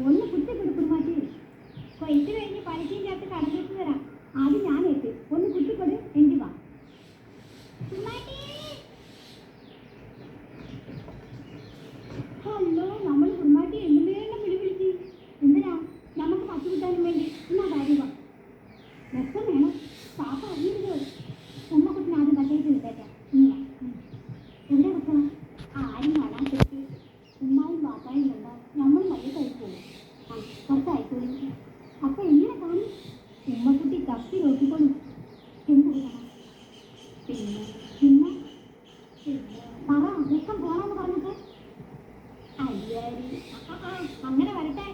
ഒന്ന് കുത്തിക്കൊടു കുടുംബാറ്റി. കൊയ്ത്ത് കഴിഞ്ഞ് പലിശയും ചേർത്ത് കടലിലേക്ക് വരാം. ആദ്യം ഞാനേറ്റ് ഒന്ന് കുത്തിക്കൊടു എഞ്ചി വാ. ഹലോ, നമ്മൾ കുടുംബാറ്റി എന്തിനേലും വിളിച്ച് എന്തിനാ? നമുക്ക് പച്ച കിട്ടാനും വേണ്ടി എന്നാ കാര്യമാണ്. രസം വേണം. പാപ്പ അറിയരുത്. ഉമ്മക്കുട്ടിന് ആദ്യം പച്ചയ്ക്ക് കിട്ടേക്കാം. എവിടെ വെക്കണം? ആരും കാണാൻ പറ്റി. ഉമ്മാവും പാപ്പായും കണ്ടാൽ നമ്മൾ മയ്യത്തായി പോകും. കുറച്ചായിക്കോളും. അപ്പൊ എങ്ങനെ കാണും? ഉമ്മക്കുട്ടി തപ്പി നോക്കിക്കോളും. എന്ത് ചെയ്യണം? പിന്നെ പിന്നെ പറ, ദുഃഖം പോണെന്ന് പറഞ്ഞിട്ട്. അയ്യാരി അങ്ങനെ വരട്ടെ.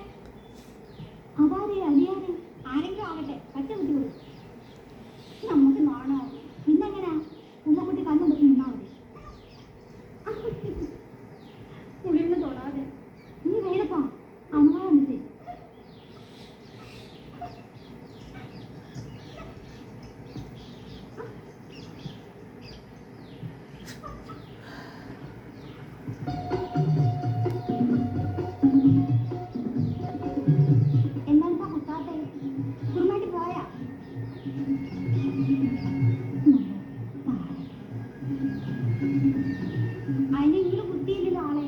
അതാരെ അടിയാരെ ആരെങ്കിലും ആവട്ടെ, പച്ച കുത്തി കൊടുക്കും. നമുക്ക് നാണോ? പിന്നെങ്ങനാ? ഉമ്മക്കുട്ടി കണ്ണു നിന്നാ മതി. കുളിന്ന് തൊടാതെ നീ വേലപ്പാ അനുഭവം ചെയ്യും. എന്താ കുത്താത്തെ? കുടുംബായിട്ട് പോയാ? അതിനെങ്കിലും കുത്തിയില്ലല്ലോ ആളെ.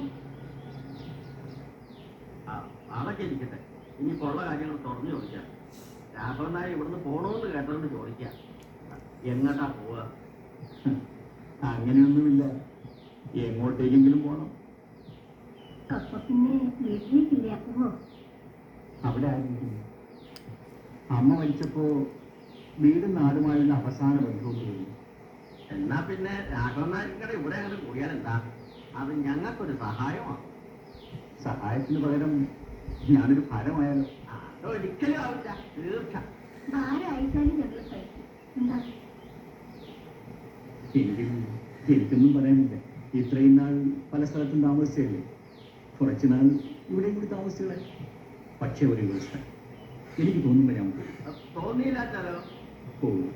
അതൊക്കെ ഇരിക്കട്ടെ. ഇനിയിപ്പോ ഉള്ള കാര്യങ്ങൾ തുറന്നു ചോദിക്കാം. രാഘവനായി ഇവിടുന്ന് പോണോന്ന് കേട്ടോണ്ട് ചോദിക്കാം. എങ്ങോട്ടാ പോവുക? അങ്ങനെയൊന്നുമില്ല, എങ്ങോട്ടേക്കെങ്കിലും പോണം. അപ്പൊ പിന്നെ വീട്ടിലേക്കില്ലേ? അപ്പോ അവിടെ ആയിരിക്കും. അമ്മ മരിച്ചപ്പോ വീടും നാടുമായുള്ള അവസാന ബന്ധവും കഴിഞ്ഞു. എന്നാ പിന്നെ രാഘവനായിക്കടെ ഇവിടെ അങ്ങോട്ട് പോയാലെന്താ? അത് ഞങ്ങൾക്കൊരു സഹായമാണ്. സഹായത്തിന് പകരം ഞാനൊരു ഭാരമായാലോ? അതൊരിക്കലും ആവില്ല, തീർച്ച. ഭാരം അയച്ചാലും ഞങ്ങൾ കഴിക്കും. എന്താ? എനിക്കൊന്നും പറയാനില്ല. ഇത്രയും നാൾ പല സ്ഥലത്തും താമസിച്ചല്ലേ. കുറച്ചുനാൾ ഇവിടെയും കൂടി താമസിച്ചേ. പക്ഷേ ഒരു ദിവസം എനിക്ക് തോന്നുമ്പോൾ ഞാൻ തോന്നിയില്ലാച്ചാലോ? പോകും.